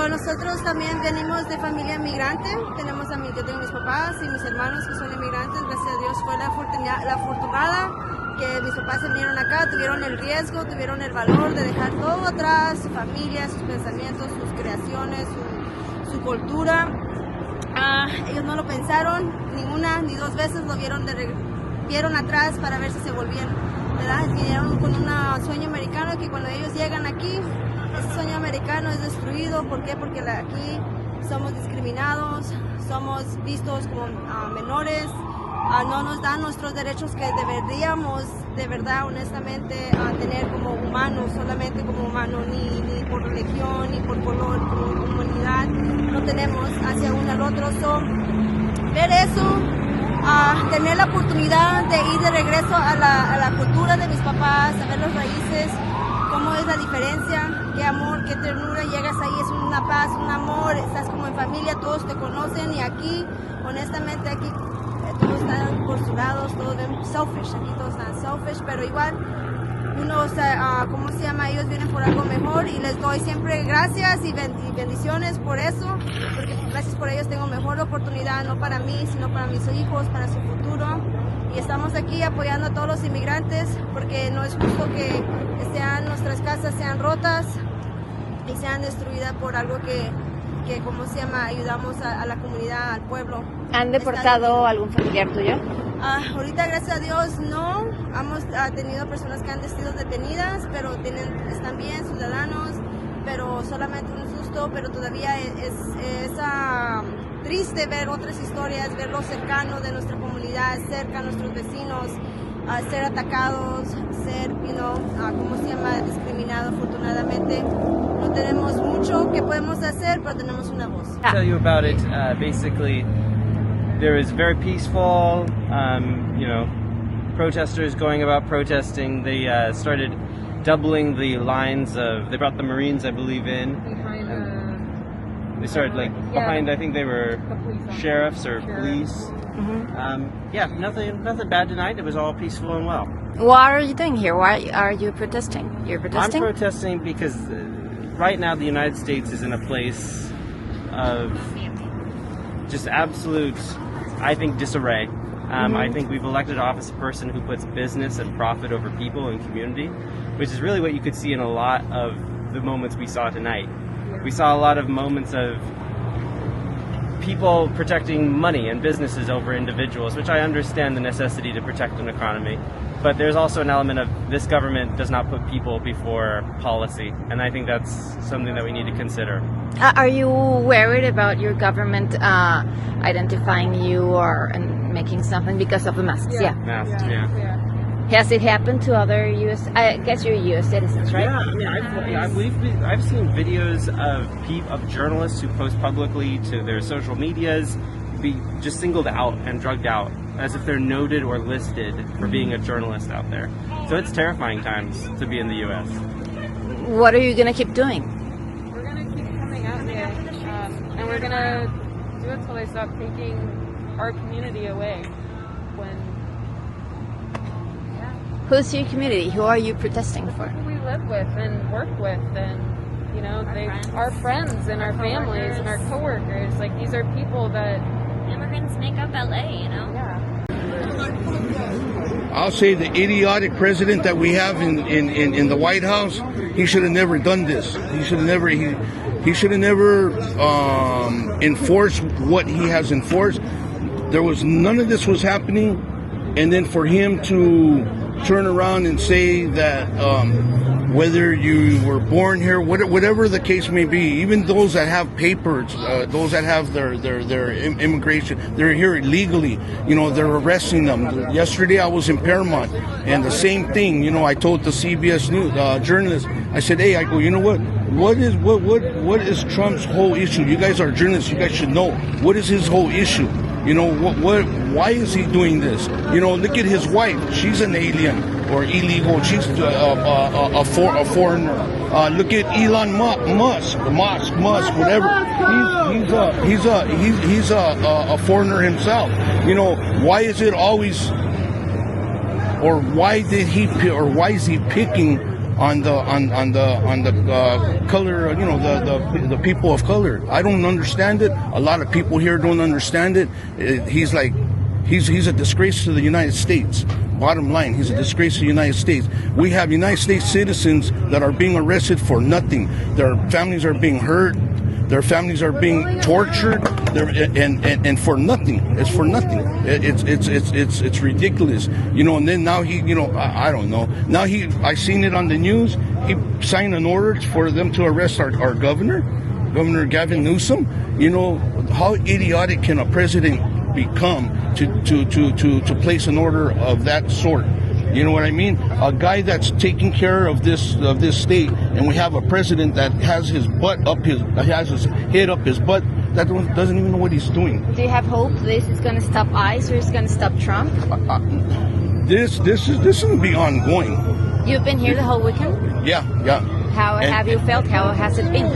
Pero nosotros también venimos de familia migrante. Yo tengo mis papás y mis hermanos que son inmigrantes. Gracias a Dios fue la afortunada que mis papás se vinieron acá, tuvieron el riesgo, tuvieron el valor de dejar todo atrás, su familia, sus pensamientos, sus creaciones, su cultura. Ellos no lo pensaron ni una ni dos veces, lo vieron atrás para ver si se volvían, ¿verdad? Vinieron con un sueño americano que cuando ellos llegan aquí, ese sueño americano es destruido. ¿Por qué? Porque aquí somos discriminados, somos vistos como menores, no nos dan nuestros derechos que deberíamos, de verdad, honestamente, tener como humanos, solamente como humanos, ni por religión, ni por color, por comunidad, no tenemos hacia uno al otro. Ver eso, tener la oportunidad de ir de regreso a la cultura de mis papás, a ver las raíces, cómo es la diferencia, qué amor, qué ternura, llegas ahí, es una paz, un amor, estás como en familia, todos te conocen, y aquí, honestamente, aquí todos están postulados, todos selfish, aquí todos están selfish, pero igual, ¿cómo se llama? Ellos vienen por algo mejor y les doy siempre gracias y bendiciones por eso, porque gracias por ellos tengo mejor oportunidad, no para mí, sino para mis hijos, para su futuro. Y estamos aquí apoyando a todos los inmigrantes porque no es justo que nuestras casas sean rotas y sean destruidas por algo que ¿cómo se llama? Ayudamos a la comunidad, al pueblo. ¿Han deportado algún familiar tuyo? Ahorita, gracias a Dios, no. Hemos tenido personas que han sido detenidas, pero están bien, ciudadanos, pero solamente un susto, pero todavía es triste ver otras historias, ver lo cercano de nuestra comunidad, cerca a nuestros vecinos, ser atacados, ser, ¿cómo se llama? Discriminados. Afortunadamente no tenemos mucho que podemos hacer, pero tenemos una voz. I'll tell you about it. Basically, there was very peaceful, protesters going about protesting. They started doubling the lines they brought the Marines, I believe, in. They started behind, I think they were sheriffs or police. Mm-hmm. Nothing bad tonight. It was all peaceful and well. What are you doing here? Why are you protesting? You're protesting? I'm protesting because right now the United States is in a place of just absolute, I think, disarray. I think we've elected office a person who puts business and profit over people and community, which is really what you could see in a lot of the moments we saw tonight. We saw a lot of moments of people protecting money and businesses over individuals, which I understand the necessity to protect an economy. But there's also an element of this government does not put people before policy, and I think that's something that we need to consider. Are you worried about your government identifying you and making something because of the masks? Yeah. Masks, yeah. Has it happened to other U.S.? I guess you're U.S. citizens, right? Yeah, I mean, I've seen videos of journalists who post publicly to their social medias be just singled out and drugged out as if they're noted or listed for being a journalist out there. So it's terrifying times to be in the U.S. What are you going to keep doing? We're going to keep coming out here, and we're going to do it till they stop taking our community away. Who's your community? Who are you protesting for? Who we live with and work with, and our friends and our families and our coworkers. Like, these are people that immigrants make up LA, Yeah. I'll say the idiotic president that we have in the White House, he should have never done this. He should have never enforced what he has enforced. None of this was happening, and then for him to turn around and say that whether you were born here, whatever the case may be, even those that have papers, those that have their immigration, they're here illegally. They're arresting them. Yesterday I was in Paramount, and the same thing. I told the CBS News journalist, I said, "Hey, I go, you know what? What is Trump's whole issue? You guys are journalists. You guys should know what is his whole issue. Why is he doing this? Look at his wife. She's an alien or illegal. She's a foreigner. Look at Elon Musk, whatever. He's a foreigner himself. Why is it always, or why is he picking on the color, the people of color. I don't understand it. A lot of people here don't understand it. He's a disgrace to the United States. Bottom line, he's a disgrace to the United States. We have United States citizens that are being arrested for nothing. Their families are being hurt. Their families are being tortured. And for nothing. It's for nothing. It's ridiculous. And then now he, I don't know. Now I seen it on the news. He signed an order for them to arrest our governor, Governor Gavin Newsom. How idiotic can a president become to place an order of that sort? You know what I mean? A guy that's taking care of this state, and we have a president that has his head up his butt, that doesn't even know what he's doing. Do you have hope this is going to stop ICE or it's going to stop Trump? This is going to be ongoing. You've been here the whole weekend? Yeah. How have you felt? How has it been?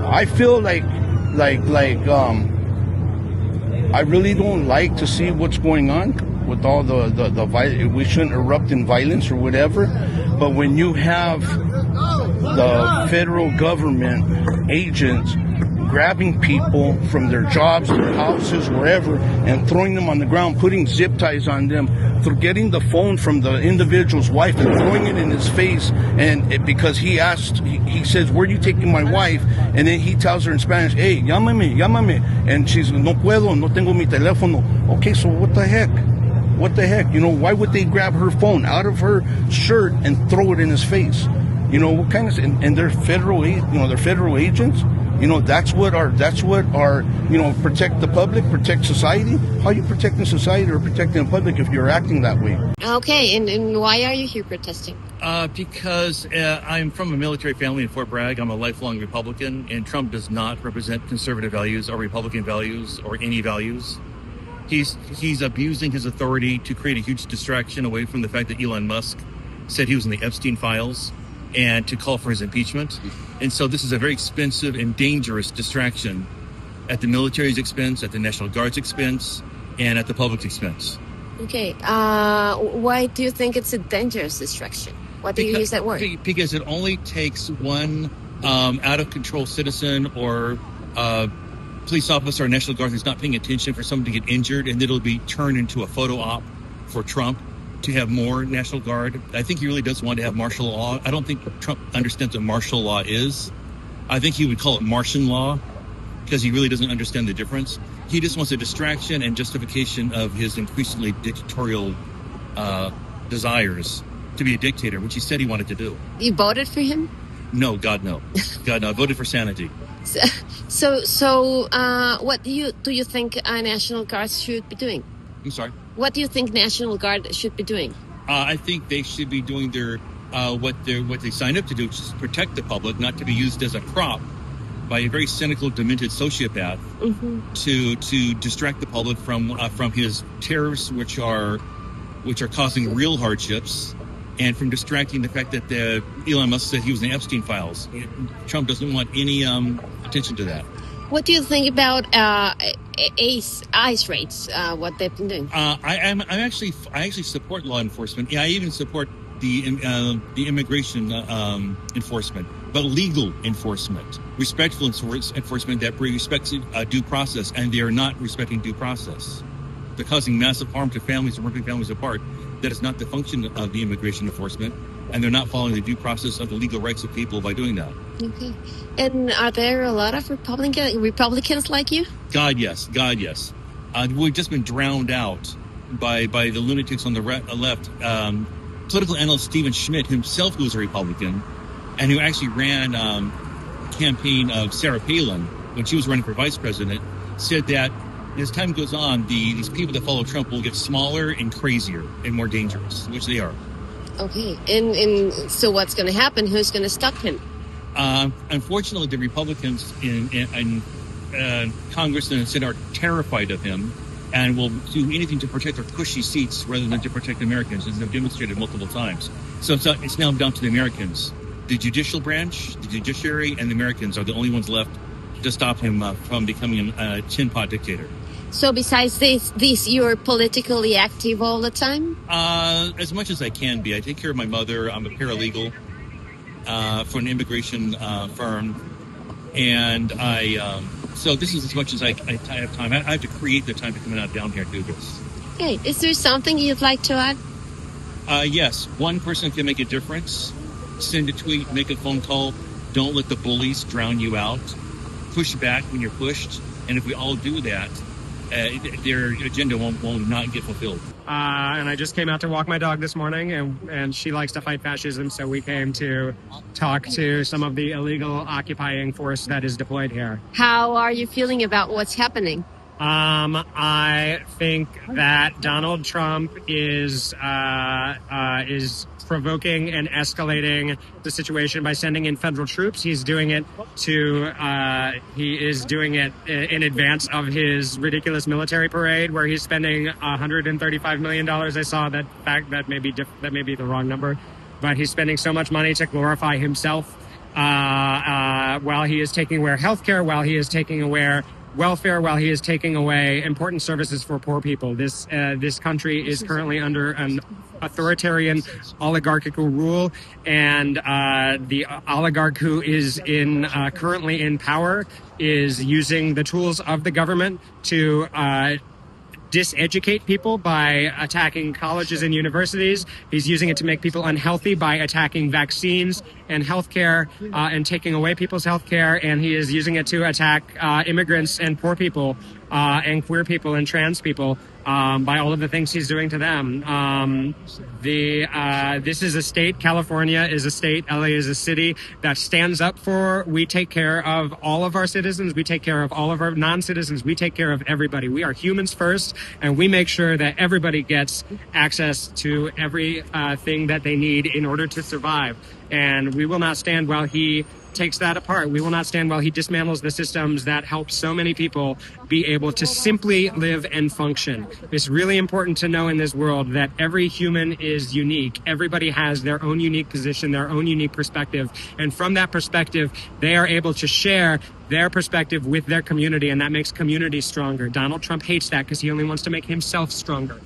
I feel like I really don't like to see what's going on with all the violence. We shouldn't erupt in violence or whatever, but when you have the federal government agents grabbing people from their jobs, their houses, wherever, and throwing them on the ground, putting zip ties on them, getting the phone from the individual's wife and throwing it in his face, because he says, "Where are you taking my wife?" And then he tells her in Spanish, "Hey, llámame," and she's, "No puedo, no tengo mi teléfono." Okay, so what the heck? What the heck? Why would they grab her phone out of her shirt and throw it in his face? What kind of, and they're federal agents. That's what our protect the public, protect society. How are you protecting society or protecting the public if you're acting that way? Okay, and why are you here protesting? Because I'm from a military family in Fort Bragg. I'm a lifelong Republican, and Trump does not represent conservative values or Republican values or any values. He's abusing his authority to create a huge distraction away from the fact that Elon Musk said he was in the Epstein files, and to call for his impeachment. And so this is a very expensive and dangerous distraction at the military's expense, at the National Guard's expense, and at the public's expense. Okay. Why do you think it's a dangerous distraction? Why do you use that word? Because it only takes one out-of-control citizen or police officer or National Guard who's not paying attention for someone to get injured, and it'll be turned into a photo op for Trump to have more National Guard. I think he really does want to have martial law. I don't think Trump understands what martial law is. I think he would call it Martian law because he really doesn't understand the difference. He just wants a distraction and justification of his increasingly dictatorial desires to be a dictator, which he said he wanted to do. You voted for him? No, God, no. God, no. I voted for sanity. So what do you think National Guard should be doing? I'm sorry? What do you think National Guard should be doing? I think they should be doing their what they signed up to do, which is protect the public, not to be used as a prop by a very cynical, demented sociopath to distract the public from his terrors, which are causing real hardships, and from distracting the fact that Elon Musk said he was in the Epstein files. Trump doesn't want any attention to that. What do you think about ICE raids? What they've been doing? I actually support law enforcement. Yeah, I even support the immigration enforcement, but legal enforcement, respectful enforcement that respects due process, and they are not respecting due process. They're causing massive harm to families and ripping families apart. That is not the function of the immigration enforcement, and they're not following the due process of the legal rights of people by doing that. Okay. And are there a lot of Republicans like you? God, yes. We've just been drowned out by the lunatics on the left. Political analyst Stephen Schmidt himself, who was a Republican, and who actually ran campaign of Sarah Palin when she was running for vice president, said that as time goes on, these people that follow Trump will get smaller and crazier and more dangerous, which they are. Okay. And so what's going to happen? Who's going to stop him? Unfortunately, the Republicans in Congress and the Senate are terrified of him and will do anything to protect their cushy seats rather than to protect Americans, as they've demonstrated multiple times. So it's now down to the Americans. The judicial branch, the judiciary, and the Americans are the only ones left to stop him from becoming a tin pot dictator. So besides this, you're politically active all the time? As much as I can be. I take care of my mother. I'm a paralegal for an immigration firm. And so this is as much as I have time. I have to create the time to come out down here and do this. Okay. Is there something you'd like to add? Yes, one person can make a difference. Send a tweet, make a phone call. Don't let the bullies drown you out. Push back when you're pushed. And if we all do that, their agenda will not get fulfilled. And I just came out to walk my dog this morning, and she likes to fight fascism, so we came to talk to some of the illegal occupying force that is deployed here. How are you feeling about what's happening? I think that Donald Trump is provoking and escalating the situation by sending in federal troops. He's doing it in advance of his ridiculous military parade, where he's spending $135 million. I saw that fact. That may be the wrong number, but he's spending so much money to glorify himself while he is taking away healthcare, while he is taking away welfare, while he is taking away important services for poor people. This country is currently under an authoritarian oligarchical rule, and the oligarch who is currently in power is using the tools of the government to diseducate people by attacking colleges and universities. He's using it to make people unhealthy by attacking vaccines and healthcare and taking away people's healthcare. And he is using it to attack immigrants and poor people and queer people and trans people by all of the things he's doing to them. This is a state, California is a state, LA is a city that stands up for, we take care of all of our citizens, we take care of all of our non-citizens, we take care of everybody. We are humans first, and we make sure that everybody gets access to every thing that they need in order to survive. And we will not stand while he takes that apart. We will not stand while he dismantles the systems that help so many people be able to simply live and function. It's really important to know in this world that every human is unique. Everybody has their own unique position, their own unique perspective. And from that perspective, they are able to share their perspective with their community, and that makes community stronger. Donald Trump hates that because he only wants to make himself stronger.